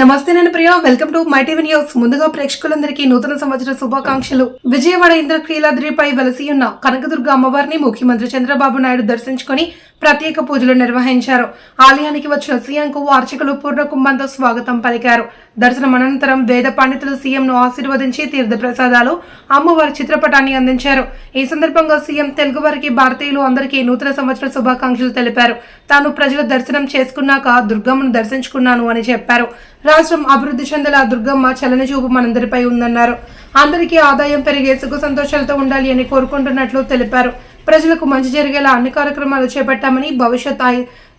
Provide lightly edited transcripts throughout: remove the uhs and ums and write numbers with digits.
నమస్తే, నేను Priya. Welcome to my TV news. ముందుగా ప్రేక్షకులందరికీ నూతన సంవత్సర శుభాకాంక్షలు. విజయవాడ ఇంద్రకీలాద్రిపై వెలసి ఉన్న కనకదుర్గ అమ్మవారిని ముఖ్యమంత్రి చంద్రబాబు నాయుడు దర్శించుకొని ప్రత్యేక పూజలు నిర్వహించారు. ఆలయానికి వచ్చిన సీఎంకు అర్చకులు పూర్ణకుంభంతో స్వాగతం పలికారు. దర్శనం అనంతరం వేద పండితులు సీఎంను ఆశీర్వదించి తీర్థ ప్రసాదాలు, అమ్మవారి చిత్రపటాన్ని అందించారు. ఈ సందర్భంగా సీఎం తెలుగు వారికి, భారతీయులు అందరికీ నూతన సంవత్సర శుభాకాంక్షలు తెలిపారు. తాను ప్రజల దర్శనం చేసుకున్నాక దుర్గమ్మను దర్శించుకున్నాను అని చెప్పారు. రాష్ట్రం అభివృద్ధి చెందేలా దుర్గమ్మ చలని చూపు మనందరిపై ఉందన్నారు. అందరికీ ఆదాయం పెరిగే సుఖ సంతోషాలతో ఉండాలి అని కోరుకుంటున్నట్లు తెలిపారు. ప్రజలకు మంచి జరిగేలా అన్ని కార్యక్రమాలు చేపట్టామని, భవిష్యత్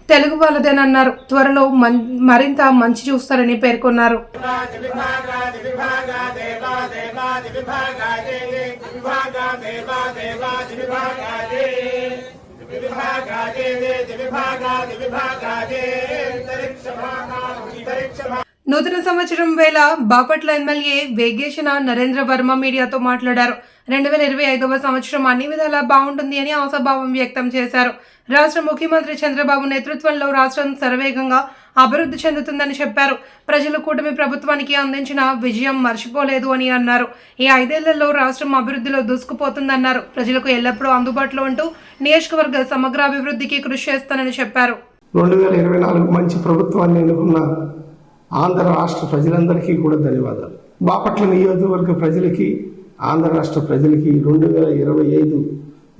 తెలుగు వాళ్ళదేనన్నారు. త్వరలో మరింత మంచి చూస్తారని పేర్కొన్నారు. నూతన సంవత్సరం వేళ బాపట్ల ఎమ్మెల్యే వేగేశన నరేంద్ర వర్మ మీడియాతో మాట్లాడారు. 2025వ సంవత్సరం అన్ని విధాలా బాగుంటుంది అని ఆశాభావం వ్యక్తం చేశారు. రాష్ట్ర ముఖ్యమంత్రి చంద్రబాబు నేతృత్వంలో రాష్ట్రం శరవేగంగా అభివృద్ధి చెందుతుందని చెప్పారు. ప్రజలు కూటమి ప్రభుత్వానికి అందించిన విజయం మర్చిపోలేదు అని అన్నారు. ఈ 5 ఏళ్లలో రాష్ట్రం అభివృద్ధిలో దూసుకుపోతుందన్నారు. ప్రజలకు ఎల్లప్పుడూ అందుబాటులో ఉంటూ నియోజకవర్గ సమగ్ర అభివృద్ధికి కృషి చేస్తానని చెప్పారు. 2024 మంచి ప్రభుత్వాన్ని ఎన్నుకున్న ఆంధ్ర రాష్ట్ర ప్రజలందరికీ కూడా ధన్యవాదాలు. బాపట్ల నియోజకవర్గ ప్రజలకి, ఆంధ్ర రాష్ట్ర ప్రజలకి 2025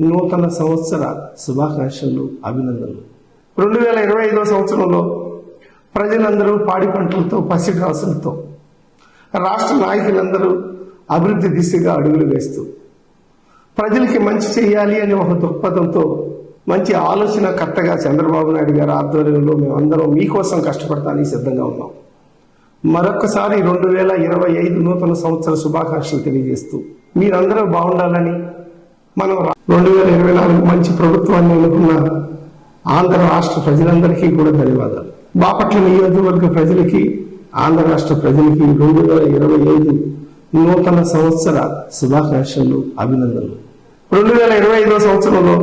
నూతన సంవత్సర శుభాకాంక్షలు, అభినందనలు. 2025వ సంవత్సరంలో ప్రజలందరూ పాడి పంటలతో, పసిడి రాసులతో, రాష్ట్ర నాయకులందరూ అభివృద్ధి దిశగా అడుగులు వేస్తూ ప్రజలకి మంచి చేయాలి అని ఒక దృక్పథంతో, మంచి ఆలోచనకర్తగా చంద్రబాబు నాయుడు గారి ఆధ్వర్యంలో మేమందరం మీకోసం కష్టపడటానికి సిద్ధంగా ఉన్నాం. మరొక్కసారి 2025 నూతన సంవత్సర శుభాకాంక్షలు తెలియజేస్తూ మీరందరూ బాగుండాలని, మనం 2024 మంచి ప్రభుత్వాన్ని ఎన్నుకున్న ఆంధ్ర రాష్ట్ర ప్రజలందరికీ కూడా ధన్యవాదాలు. బాపట్ల నియోజకవర్గ ప్రజలకి, ఆంధ్ర రాష్ట్ర ప్రజలకి 2025 నూతన సంవత్సర శుభాకాంక్షలు, అభినందనలు. 2025వ సంవత్సరంలో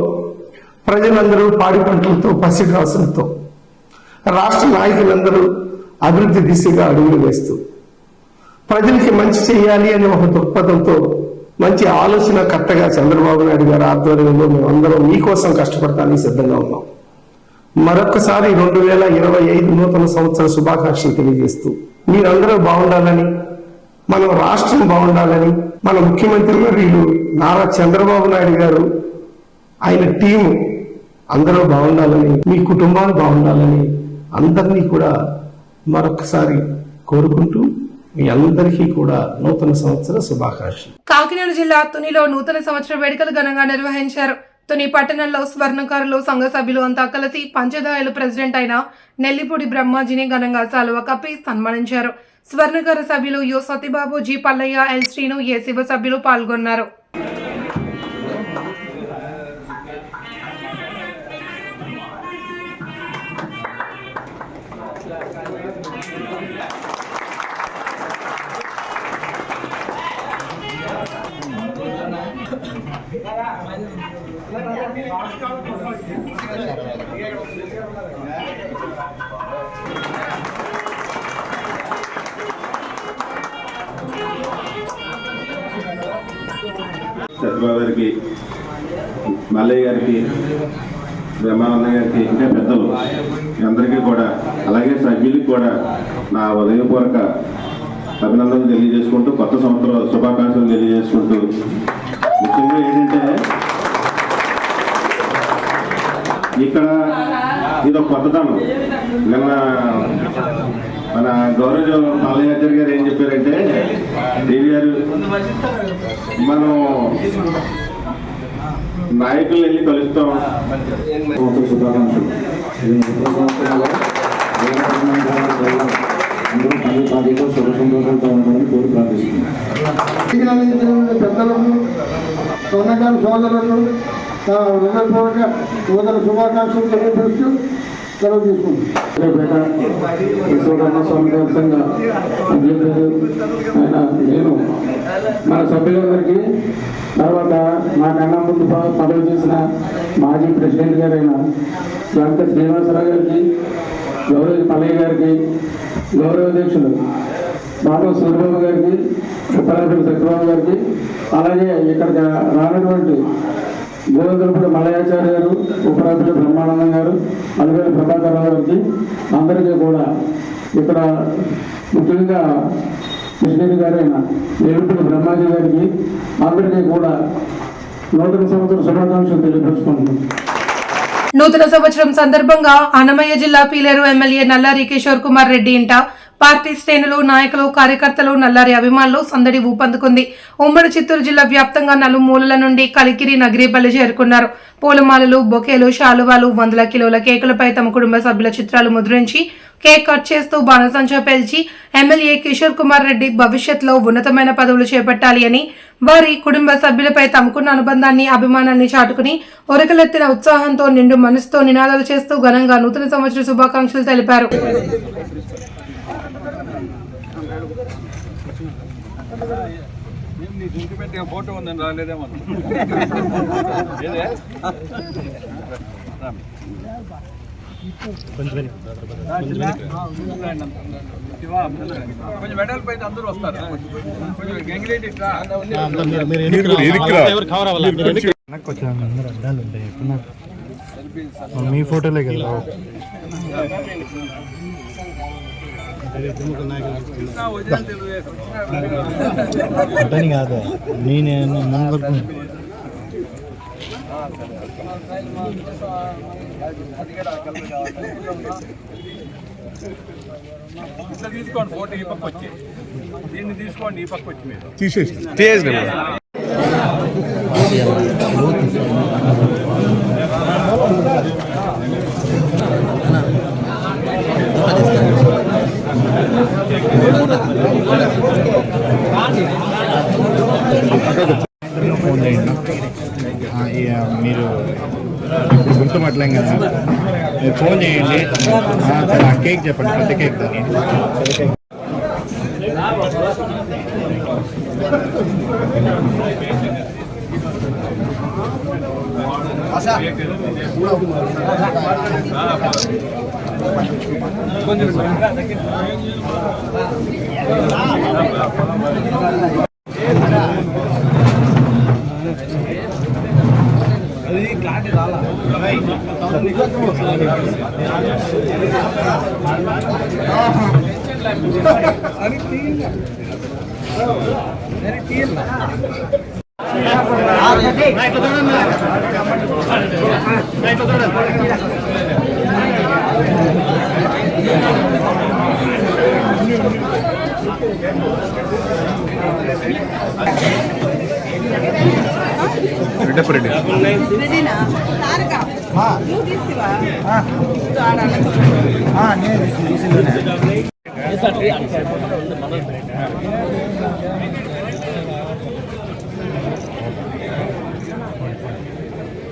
ప్రజలందరూ పాడి పంటలతో, పసిడి రాసులతో, రాష్ట్ర నాయకులందరూ అభివృద్ధి దిశగా అడుగులు వేస్తూ ప్రజలకి మంచి చేయాలి అనే ఒక దృక్పథంతో, మంచి ఆలోచనకర్తగా చంద్రబాబు నాయుడు గారి ఆధ్వర్యంలో మేమందరం మీకోసం కష్టపడటానికి సిద్ధంగా ఉన్నాం. మరొక్కసారి 2025 నూతన సంవత్సర శుభాకాంక్షలు తెలియజేస్తూ మీరందరూ బాగుండాలని, మన రాష్ట్రం బాగుండాలని, మన ముఖ్యమంత్రి వర్యులు నారా చంద్రబాబు నాయుడు గారు, ఆయన టీము అందరూ బాగుండాలని, మీ కుటుంబాలు బాగుండాలని అందరినీ కూడా మరొకసారి కోరుకుంటూ మీ అందరికీ కూడా నూతన సంవత్సర శుభాకాంక్షలు. కాకినాడ జిల్లా తునిలో నూతన సంవత్సర వేడుకలు ఘనంగా నిర్వహించారు. తుని పట్టణంలో స్వర్ణకారులు సంఘ సభ్యులు అంతా కలిసి పంచదాయలు ప్రెసిడెంట్ అయిన నెల్లిపూడి బ్రహ్మాజీని ఘనంగా సాలువ కప్పి సన్మానించారు. స్వర్ణకార సభ్యులు U Satibabu, G Pallaiah, L Srinu, A Shiva సభ్యులు పాల్గొన్నారు. సత్యబాబు గారికి, మల్లయ్య గారికి, బ్రహ్మానంద గారికి, ఇంకా పెద్దలు అందరికీ కూడా, అలాగే సభ్యులకి కూడా నా ఉదయపూర్వక అభినందనలు తెలియజేసుకుంటూ, కొత్త సంవత్సర శుభాకాంక్షలు తెలియజేసుకుంటూ, ముఖ్యంగా ఏంటంటే ఇక్కడ ఇదొక కొత్తదనం. నిన్న మన గౌరవ మల్లయాచార్య గారు ఏం చెప్పారంటే, దేవి గారు మనం నాయకులు వెళ్ళి కలుస్తాం. శుభ సంతోషాలతో ఉంటామని కోరి ప్రార్థిస్తున్నాం. పెద్దలకు, స్వర్ణకారు సోదరులకు హృదయపూర్వక నూతన శుభాకాంక్షలు తెలియజేస్తూ సెలవు తీసుకుంటాం. నేను మన సభ్యులందరికీ, తర్వాత నాకన్నా ముందు పదవి చేసిన మాజీ ప్రెసిడెంట్ గారైన వెంకట శ్రీనివాసరావు గారికి, గౌరవ పల్లయ్య గారికి, గౌరవ అధ్యక్షులు మాధవ సూర్యబాబు గారికి, ఉత్తరాపల్లి సత్యబాబు గారికి, అలాగే ఇక్కడ రానటువంటి గోవిందరపూడి మల్లయాచార్య గారు, ఉపరాపల్లి బ్రహ్మానందం గారు, అలవేలి ప్రభాకర్ రావు గారికి అందరికీ కూడా ఇక్కడ ముఖ్యంగా కృష్ణుడి గారైన ఏడుపల్లి బ్రహ్మాజీ గారికి అందరికీ కూడా నూతన సంవత్సర శుభాకాంక్షలు తెలియపరుచుకుంటున్నాం. నూతన సంవత్సరం సందర్భంగా అన్నమయ్య జిల్లా పీలేరు ఎమ్మెల్యే నల్లారి కిషోర్ కుమార్ రెడ్డి ఇంట పార్టీ శ్రేణులు, నాయకులు, కార్యకర్తలు, నల్లారి అభిమానులు సందడి ఊపందుకుంది. ఉమ్మడి చిత్తూరు జిల్లా వ్యాప్తంగా నలుమూలల నుండి కలికిరి, నగిరేపల్లి చేరుకున్నారు. పూలమాలలు, బొకేలు, శాలువాలు, 100 కిలోల కేకులపై తమ కుటుంబ సభ్యుల చిత్రాలు ముద్రించి కేక్ కట్ చేస్తూ బాణసంచా పేల్చి ఎమ్మెల్యే కిషోర్ కుమార్ రెడ్డి భవిష్యత్తులో ఉన్నతమైన పదవులు చేపట్టాలి అని, వారి కుటుంబ సభ్యులపై తమకున్న అనుబంధాన్ని, అభిమానాన్ని చాటుకుని ఒరకలెత్తిన ఉత్సాహంతో నిండు మనసుతో నినాదాలు చేస్తూ ఘనంగా నూతన సంవత్సర శుభాకాంక్షలు తెలిపారు. ఫోటో ఉందని రాలేదేమో. కొంచెం మెడల్ పైన అందరూ వస్తారు. కొంచెం గంగిరెడ్డి మీ ఫోటోలే కదా అతని కాదు నేను ముందు ఇట్లా తీసుకోండి ఫోటో, ఈ పక్క వచ్చి దీన్ని తీసుకోండి, ఈ పక్క వచ్చి మీరు తీసేసి ఫోన్ చేయండి. మీరు ఇప్పుడు గుర్తుపట్టలేం కదా, మీరు ఫోన్ చేయండి. ఆ కేక్ చెప్పండి, పెద్ద కేక్ దాన్ని.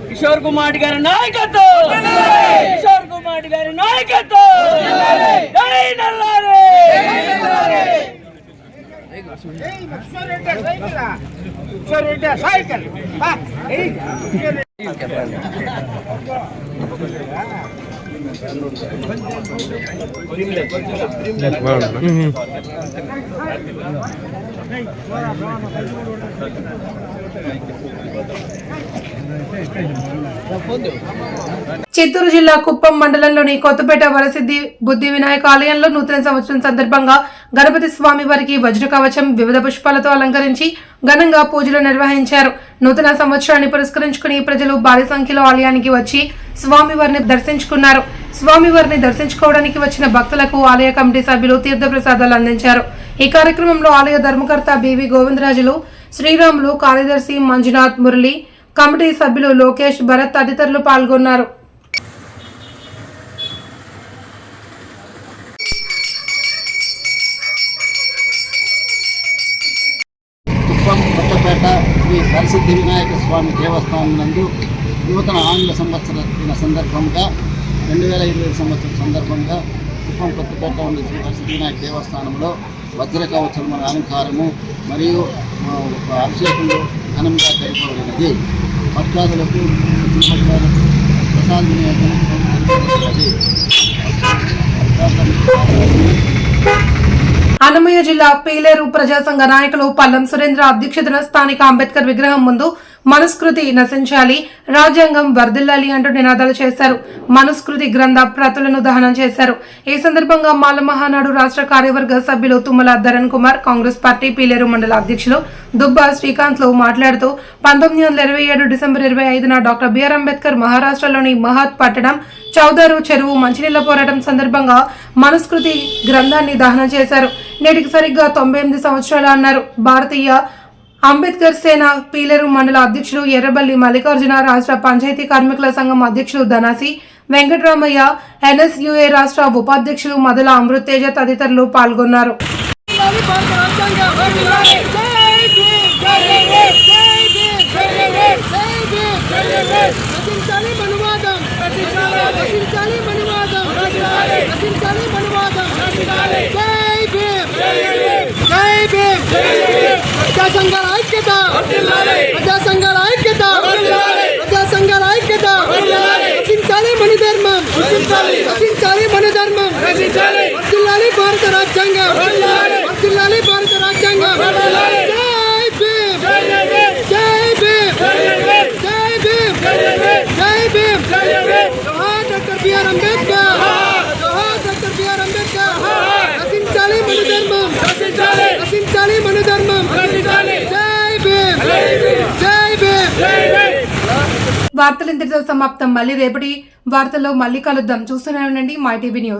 కిషోర్ కుమార్ గారి నాయకత్వం, కిషోర్ కుమార్ గారి నాయకత్వం, జై నల్లారి. చిత్తూరు జిల్లా కుప్పం మండలంలోని కొత్తపేట వరసిద్ధి బుద్ధి వినాయక ఆలయంలో నూతన సంవత్సరం సందర్భంగా గణపతి స్వామి వారికి వజ్ర కవచం, వివిధ పుష్పాలతో అలంకరించి ఘనంగా పూజలు నిర్వహించారు. నూతన సంవత్సరాన్ని పురస్కరించుకుని ప్రజలు భారీ సంఖ్యలో ఆలయానికి వచ్చి స్వామివారిని దర్శించుకున్నారు. స్వామివారిని దర్శించుకోవడానికి వచ్చిన భక్తులకు ఆలయ కమిటీ సభ్యులు తీర్థప్రసాదాలు అందించారు. ఈ కార్యక్రమంలో ఆలయ ధర్మకర్త బివి గోవిందరాజులు, శ్రీరాములు, కార్యదర్శి మంజునాథ్, మురళి, కమిటీ సభ్యులు లోకేష్, భరత్ తదితరులు పాల్గొన్నారు. కుప్పం కొత్తపేట శ్రీ వరసిద్ధి వినాయక స్వామి దేవస్థానం నందు నూతన ఆంగ్ల సంవత్సర దిన సందర్భంగా 2020 సంవత్సరం సందర్భంగా కుప్పం కొత్తపేట ఉన్న శ్రీ వరసిద్ధి వినాయక దేవస్థానంలో వజ్ర కవచం అలంకారము మరియు అభిషేకంలో ఘనంగా జరపబడినది. భక్తాదులకు ప్రసాద వినియోగం అన్నమయ్య జిల్లా పీలేరు ప్రజాసంఘ నాయకులు పల్లం సురేంద్ర అధ్యక్షతన స్థానిక అంబేద్కర్ విగ్రహం ముందు మనుస్మృతి నశించాలి, రాజ్యాంగం వర్ధిల్లాలి అంటూ నినాదాలు చేశారు. మనుస్మృతి గ్రంథ ప్రతులను దహనం చేశారు. ఈ సందర్భంగా మాల మహానాడు రాష్ట్ర కార్యవర్గ సభ్యులు తుమ్మల ధరణ్ కుమార్, కాంగ్రెస్ పార్టీ పీలేరు మండల అధ్యక్షులు దుబ్బా శ్రీకాంత్ లు మాట్లాడుతూ 1927 డిసెంబర్ 25న డాక్టర్ బిఆర్ అంబేద్కర్ మహారాష్ట్రలోని మహత్ పట్టణం చౌదారు చెరువు మంచినీళ్ల పోరాటం సందర్భంగా మనుస్మృతి గ్రంథాన్ని దహనం చేశారు. నేటికి సరిగ్గా 98 సంవత్సరాలు అన్నారు. భారతీయ అంబేద్కర్ సేన పీలేరు మండల అధ్యక్షులు ఎర్రబల్లి మల్లికార్జున, రాష్ట్ర పంచాయతీ కార్మికుల సంఘం అధ్యక్షులు ధనాసి వెంకటరామయ్య, ఎన్ఎస్యుఏ రాష్ట్ర ఉపాధ్యక్షులు మదల అమృతేజ తదితరులు పాల్గొన్నారు. ప్రజాసంఘాల ఐక్యత, ప్రజాసంఘాల ఐక్యత, ప్రజాసంఘాల ఐక్యత. రక్షించాలి మన ధర్మం, రక్షించాలి మన ధర్మం. వర్ధిల్లాలి భారత రాజ్యాంగం, వర్ధిల్లాలి భారత రాజ్యాంగం. జై భీమ్, జై భీమ్, జై భీమ్, జై భీమ్. జోహార్ డాక్టర్ బిఆర్ అంబేద్కర్, జోహార్ డాక్టర్ బిఆర్ అంబేద్కర్. రక్షించాలి మన ధర్మం, రక్షించాలి మన ధర్మం. జై భీమ్, జై భీమ్. వార్తలు ఇంతటితో సమాప్తం. మళ్ళీ రేపటి వార్తల్లో మళ్ళీ కలుద్దాం. చూస్తూనే ఉండండి మై టీవీ న్యూస్.